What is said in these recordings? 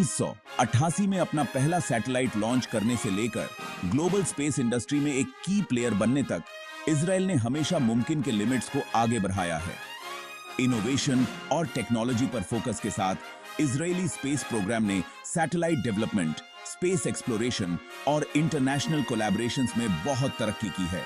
1988 में अपना पहला सैटेलाइट लॉन्च करने से लेकर ग्लोबल स्पेस इंडस्ट्री में एक की प्लेयर बनने तक इजराइल ने हमेशा मुमकिन के लिमिट्स को आगे बढ़ाया है। इनोवेशन और टेक्नोलॉजी पर फोकस के साथ इजरायली स्पेस प्रोग्राम ने सैटेलाइट डेवलपमेंट, स्पेस एक्सप्लोरेशन और इंटरनेशनल कोलैबोरेशंस में बहुत तरक्की की है।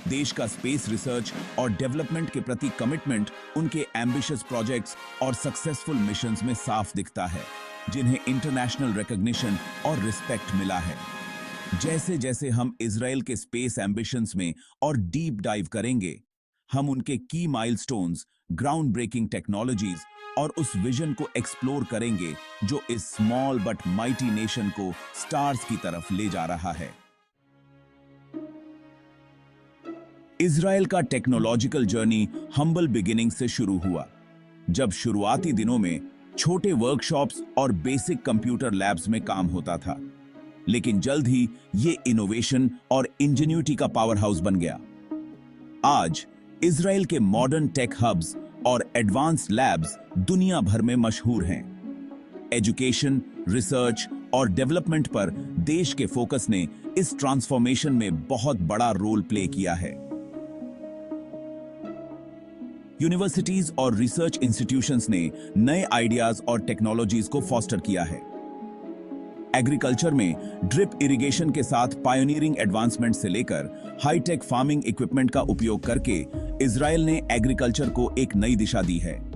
देश का स्पेस रिसर्च और डेवलपमेंट के प्रति कमिटमेंट उनके एम्बिशियस प्रोजेक्ट्स और सक्सेसफुल मिशंस में साफ दिखता है, जिन्हें इंटरनेशनल रिकॉग्निशन और रिस्पेक्ट मिला है। जैसे जैसे हम इजराइल के स्पेस एम्बिशंस में और डीप डाइव करेंगे, हम उनके की माइलस्टोन्स, ग्राउंड ब्रेकिंग टेक्नोलॉजीज और उस विजन को एक्सप्लोर करेंगे जो इस स्मॉल बट माइटी नेशन को स्टार्स की तरफ ले जा रहा है। इजराइल का टेक्नोलॉजिकल जर्नी हम्बल बिगिनिंग से शुरू हुआ, जब शुरुआती दिनों में छोटे वर्कशॉप्स और बेसिक कंप्यूटर लैब्स में काम होता था, लेकिन जल्द ही ये इनोवेशन और इंजीनियरिटी का पावर हाउस बन गया। आज इजराइल के मॉडर्न टेक हब्स और एडवांस्ड लैब्स दुनिया भर में मशहूर हैं। एजुकेशन, रिसर्च और डेवलपमेंट पर देश के फोकस ने इस ट्रांसफॉर्मेशन में बहुत बड़ा रोल प्ले किया है। यूनिवर्सिटीज और रिसर्च इंस्टीट्यूशंस ने नए आइडियाज और टेक्नोलॉजीज को फॉस्टर किया है। एग्रीकल्चर में ड्रिप इरिगेशन के साथ पायोनियरिंग एडवांसमेंट से लेकर हाईटेक फार्मिंग इक्विपमेंट का उपयोग करके इजराइल ने एग्रीकल्चर को एक नई दिशा दी है।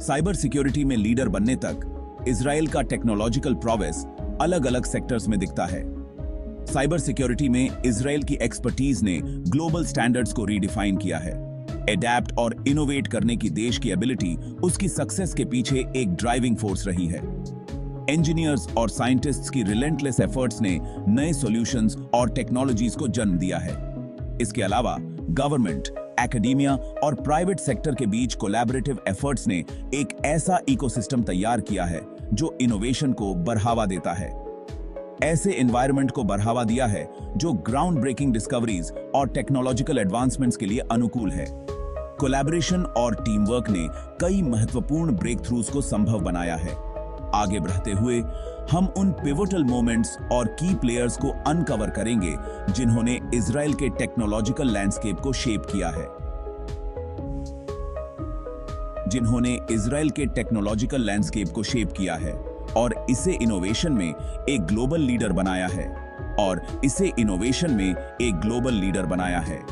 साइबर सिक्योरिटी में लीडर बनने तक इजराइल का टेक्नोलॉजिकल प्रोग्रेस अलग-अलग सेक्टर्स में दिखता है। साइबर सिक्योरिटी में इजराइल की एक्सपर्टीज ने ग्लोबल स्टैंडर्ड्स को रीडिफाइन किया है। एडैप्ट और इनोवेट करने की देश की एबिलिटी उसकी सक्सेस के पीछे एक ड्राइविंग फोर्स रही है। इंजीनियर्स और साइंटिस्ट्स की रिलेंटलेस एफर्ट्स ने नए सॉल्यूशंस और टेक्नोलॉजीज को जन्म दिया है। इसके अलावा गवर्नमेंट, एकेडमिया और प्राइवेट सेक्टर के बीच कोलैबोरेटिव एफर्ट्स ने एक ऐसा इकोसिस्टम तैयार किया है जो इनोवेशन को बढ़ावा देता है। ऐसे एनवायरनमेंट को बढ़ावा दिया है जो ग्राउंड ब्रेकिंग डिस्कवरीज और टेक्नोलॉजिकल एडवांसमेंट्स के लिए अनुकूल है। कोलैबोरेशन और टीम वर्क ने कई महत्वपूर्ण ब्रेक थ्रूज को संभव बनाया है। आगे बढ़ते हुए हम उन पिवोटल मोमेंट्स और की प्लेयर्स को अनकवर करेंगे जिन्होंने इजराइल के टेक्नोलॉजिकल लैंडस्केप को शेप किया है। और इसे इनोवेशन में एक ग्लोबल लीडर बनाया है।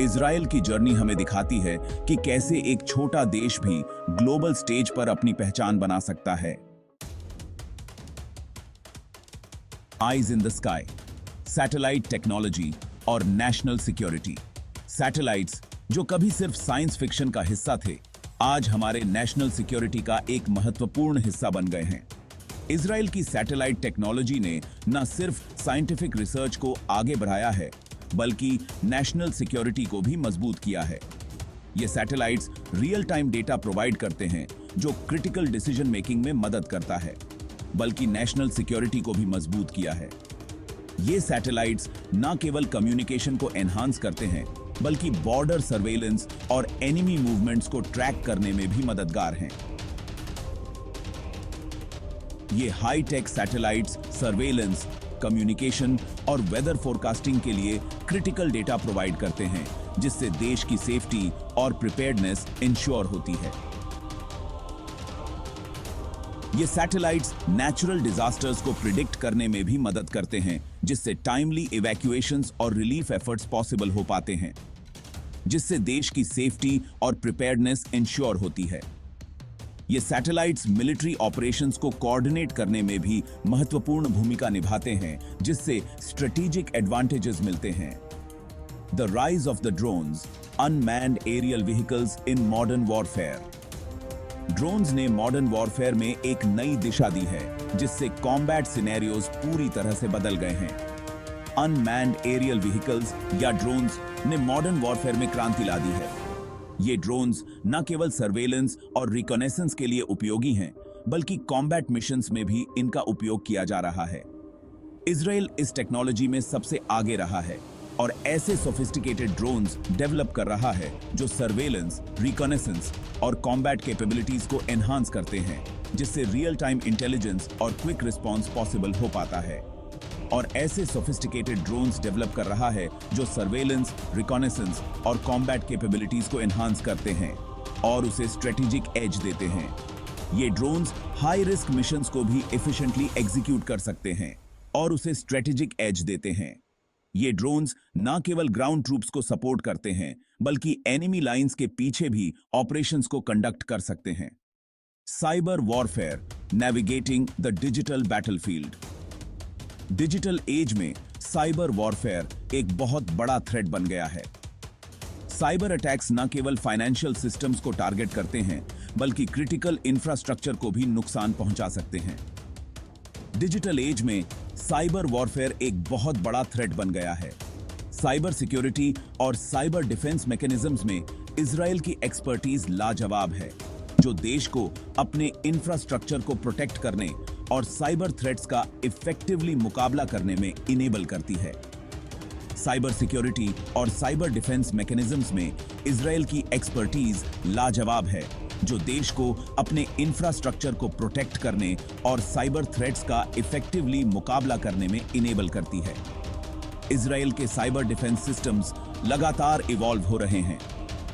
इजराइल की जर्नी हमें दिखाती है कि कैसे एक छोटा देश भी ग्लोबल स्टेज पर अपनी पहचान बना सकता है। Eyes in the sky, satellite technology और नेशनल सिक्योरिटी। सैटेलाइट्स जो कभी सिर्फ साइंस फिक्शन का हिस्सा थे, आज हमारे नेशनल सिक्योरिटी का एक महत्वपूर्ण हिस्सा बन गए हैं। इजराइल की सैटेलाइट टेक्नोलॉजी ने न सिर्फ साइंटिफिक रिसर्च को आगे बढ़ाया है, बल्कि नेशनल सिक्योरिटी को भी मजबूत किया है। ये satellites real time data provide करते हैं जो क्रिटिकल डिसीजन मेकिंग में मदद करता है, बल्कि नेशनल सिक्योरिटी को भी मजबूत किया है। ये सैटेलाइट्स न केवल कम्युनिकेशन को एनहांस करते हैं, बल्कि बॉर्डर सर्वेलेंस और एनिमी मूवमेंट्स को ट्रैक करने में भी मददगार हैं। ये हाई-टेक सैटेलाइट्स सर्वेलेंस, कम्युनिकेशन और वेदर फोरकास्टिंग के लिए क्रिटिकल डेटा प्रोवाइड करते हैं, जिससे देश की सेफ्टी और प्रिपेयर्डनेस इंश्योर होती है। ये सैटेलाइट्स नेचुरल डिजास्टर्स को प्रिडिक्ट करने में भी मदद करते हैं, जिससे टाइमली इवैक्यूएशंस और रिलीफ एफर्ट्स पॉसिबल हो पाते हैं, जिससे देश की सेफ्टी और प्रिपेयर्डनेस इंश्योर होती है। ये सैटेलाइट्स मिलिट्री ऑपरेशंस को कोऑर्डिनेट करने में भी महत्वपूर्ण भूमिका निभाते हैं, जिससे स्ट्रेटेजिक एडवांटेजेस मिलते हैं। The rise of the drones, unmanned aerial vehicles in modern warfare. Drones ने मॉडर्न वॉरफेयर में एक नई दिशा दी है, जिससे कॉम्बैट सिनेरियोज पूरी तरह से बदल गए हैं। अनमैन्ड एरियल व्हीकल्स या ड्रोन्स ने मॉडर्न वॉरफेयर में क्रांति ला दी है। ये ड्रोन्स न केवल सर्वेलेंस और रिकॉनेसेंस के लिए उपयोगी हैं, बल्कि कॉम्बैट मिशंस में भी इनका उपयोग किया जा रहा है। इजराइल इस टेक्नोलॉजी में सबसे आगे रहा है, और ऐसे सोफिस्टिकेटेड ड्रोन्स डेवलप कर रहा है जो सर्वेलेंस, रिकॉनेसेंस और कॉम्बैट कैपेबिलिटीज को एनहांस करते हैं, जिससे रियल टाइम इंटेलिजेंस और क्विक रिस्पॉन्स पॉसिबल हो पाता है। और ऐसे सोफिस्टिकेटेड ड्रोन्स डेवलप कर रहा है जो सर्वेलेंस, रिकॉनेसेंस और कॉम्बैट कैपेबिलिटीज को एनहांस करते हैं और उसे स्ट्रेटेजिक एज देते हैं। ये ड्रोन्स हाई रिस्क मिशंस को भी एफिशिएंटली एग्जीक्यूट कर सकते हैं और उसे स्ट्रेटेजिक एज देते हैं। ये ड्रोन्स न केवल ग्राउंड ट्रूप्स को सपोर्ट करते हैं, बल्कि एनिमी लाइंस के पीछे भी ऑपरेशंस को कंडक्ट कर सकते हैं। Cyber warfare, navigating the digital battlefield. Digital age में साइबर वॉरफेयर एक बहुत बड़ा थ्रेट बन गया है। साइबर अटैक्स न केवल फाइनेंशियल सिस्टम्स को टारगेट करते हैं, बल्कि क्रिटिकल इंफ्रास्ट्रक्चर को भी नुकसान पहुंचा सकते हैं। डिजिटल एज में साइबर वॉरफेयर एक बहुत बड़ा थ्रेट बन गया है। साइबर सिक्योरिटी और साइबर डिफेंस मैकेनिज्म्स में इजराइल की एक्सपर्टीज लाजवाब है, जो देश को अपने इंफ्रास्ट्रक्चर को प्रोटेक्ट करने और साइबर थ्रेट्स का इफेक्टिवली मुकाबला करने में इनेबल करती है। साइबर सिक्योरिटी और साइबर डिफेंस मैकेनिज्म्स में इजराइल की एक्सपर्टीज लाजवाब है, जो देश को अपने इंफ्रास्ट्रक्चर को प्रोटेक्ट करने और साइबर थ्रेट्स का इफेक्टिवली मुकाबला करने में इनेबल करती है। इजराइल के साइबर डिफेंस सिस्टम्स लगातार इवॉल्व हो रहे हैं,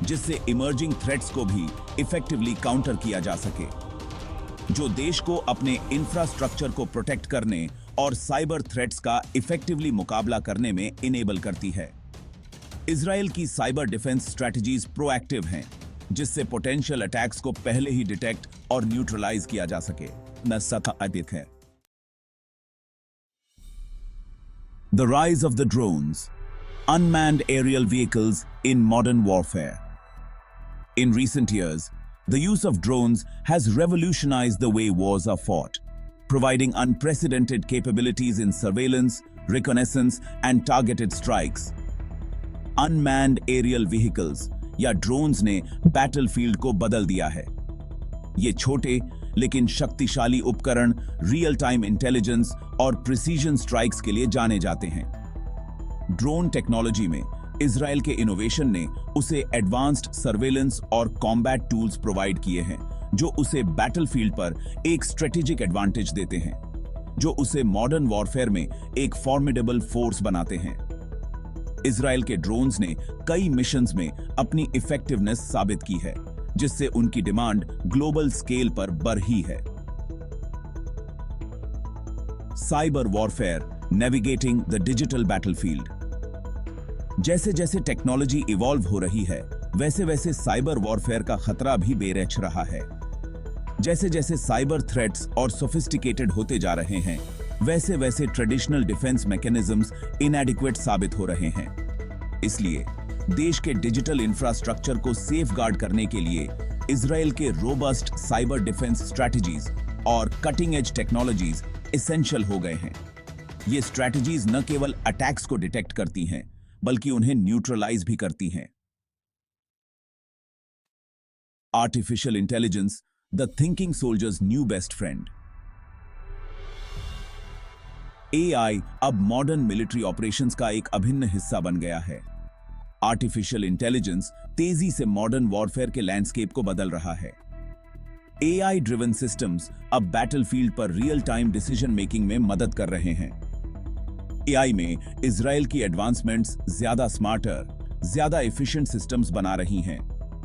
जिससे इमर्जिंग थ्रेट्स को भी इफेक्टिवली काउंटर किया जा सके, जो देश को अपने इंफ्रास्ट्रक्चर को प्रोटेक्ट करने और साइबर थ्रेट्स का इफेक्टिवली मुकाबला करने में इनेबल करती है। इजराइल की साइबर डिफेंस स्ट्रेटजीज प्रोएक्टिव हैं, जिससे पोटेंशियल अटैक्स को पहले ही डिटेक्ट और न्यूट्रलाइज किया जा सके। अधिक है। The rise of the drones, unmanned aerial vehicles in modern warfare. In recent years, the use of drones has revolutionized the way wars are fought, providing unprecedented capabilities in surveillance, reconnaissance, and targeted strikes. Unmanned aerial vehicles या drones ने battlefield को बदल दिया है। ये छोटे लेकिन शक्तिशाली उपकरण रियल टाइम इंटेलिजेंस और प्रिसीजन स्ट्राइक्स के लिए जाने जाते हैं। ड्रोन टेक्नोलॉजी में इजराइल के इनोवेशन ने उसे एडवांस्ड सर्वेलेंस और कॉम्बैट टूल्स प्रोवाइड किए हैं, जो उसे बैटलफील्ड पर एक स्ट्रेटेजिक एडवांटेज देते हैं, जो उसे मॉडर्न वॉरफेयर में एक फॉर्मिडेबल फोर्स बनाते हैं। इजराइल के ड्रोन्स ने कई मिशंस में अपनी इफेक्टिवनेस साबित की है, जिससे उनकी डिमांड ग्लोबल स्केल पर बढ़ रही है। Cyber warfare, navigating the digital battlefield. जैसे जैसे टेक्नोलॉजी इवॉल्व हो रही है, वैसे वैसे साइबर वॉरफेयर का खतरा भी बेरहच रहा है। जैसे जैसे साइबर थ्रेट्स और सोफिस्टिकेटेड होते जा रहे हैं, वैसे वैसे ट्रेडिशनल डिफेंस मैकेनिज्म्स इनएडिक्वेट साबित हो रहे हैं। इसलिए देश के डिजिटल इंफ्रास्ट्रक्चर को सेफगार्ड करने के लिए इजराइल के रोबस्ट साइबर डिफेंस स्ट्रैटेजीज और कटिंग एज टेक्नोलॉजीज एसेंशियल हो गए हैं। ये स्ट्रैटेजीज न केवल अटैक्स को डिटेक्ट करती हैं, बल्कि उन्हें न्यूट्रलाइज भी करती हैं। Artificial intelligence, the thinking soldiers new best friend. AI अब मॉडर्न मिलिट्री ऑपरेशंस का एक अभिन्न हिस्सा बन गया है। आर्टिफिशियल इंटेलिजेंस तेजी से मॉडर्न वॉरफेयर के लैंडस्केप को बदल रहा है। एआई ड्रिवन सिस्टम्स अब बैटलफील्ड पर रियल टाइम डिसीजन मेकिंग में मदद कर रहे हैं। एआई में इजराइल की एडवांसमेंट्स ज्यादा स्मार्टर, ज्यादा एफिशिएंट सिस्टम्स बना रही हैं,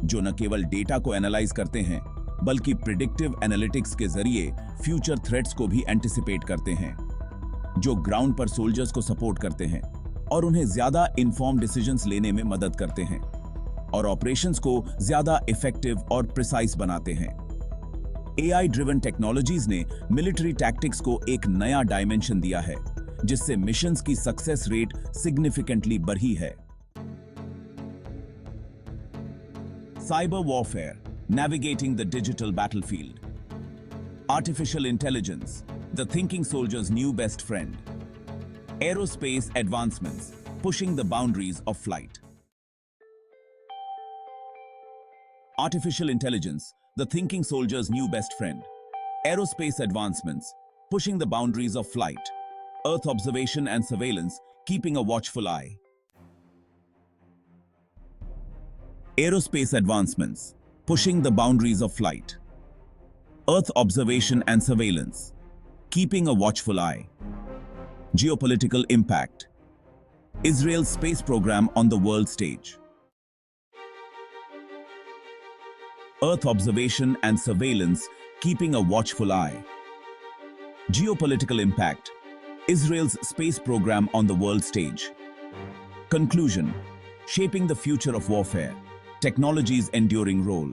जो न केवल डेटा को एनालाइज करते हैं, बल्कि प्रिडिक्टिव एनालिटिक्स के जरिए फ्यूचर थ्रेट्स को भी एंटिसिपेट करते हैं, जो ग्राउंड पर सोल्जर्स को सपोर्ट करते हैं और उन्हें ज्यादा इन्फॉर्म डिसीजंस लेने में मदद करते हैं और ऑपरेशंस को ज्यादा इफेक्टिव और प्रिसाइज बनाते हैं। एआई ड्रिवन टेक्नोलॉजीज ने मिलिट्री टैक्टिक्स को एक नया डायमेंशन दिया है, जिससे मिशंस की सक्सेस रेट सिग्निफिकेंटली बढ़ी है। Cyber warfare, navigating the digital battlefield. Artificial intelligence, the thinking soldier's new best friend. Aerospace advancements, pushing the boundaries of flight. Artificial intelligence, the thinking soldier's new best friend. Aerospace advancements, pushing the boundaries of flight. Earth observation and surveillance, keeping a watchful eye. Aerospace advancements, pushing the boundaries of flight. Earth observation and surveillance, keeping a watchful eye. Geopolitical impact. Israel's space program on the world stage. Earth observation and surveillance, keeping a watchful eye. Geopolitical impact. Israel's space program on the world stage. Conclusion. Shaping the future of warfare. Technology's enduring role.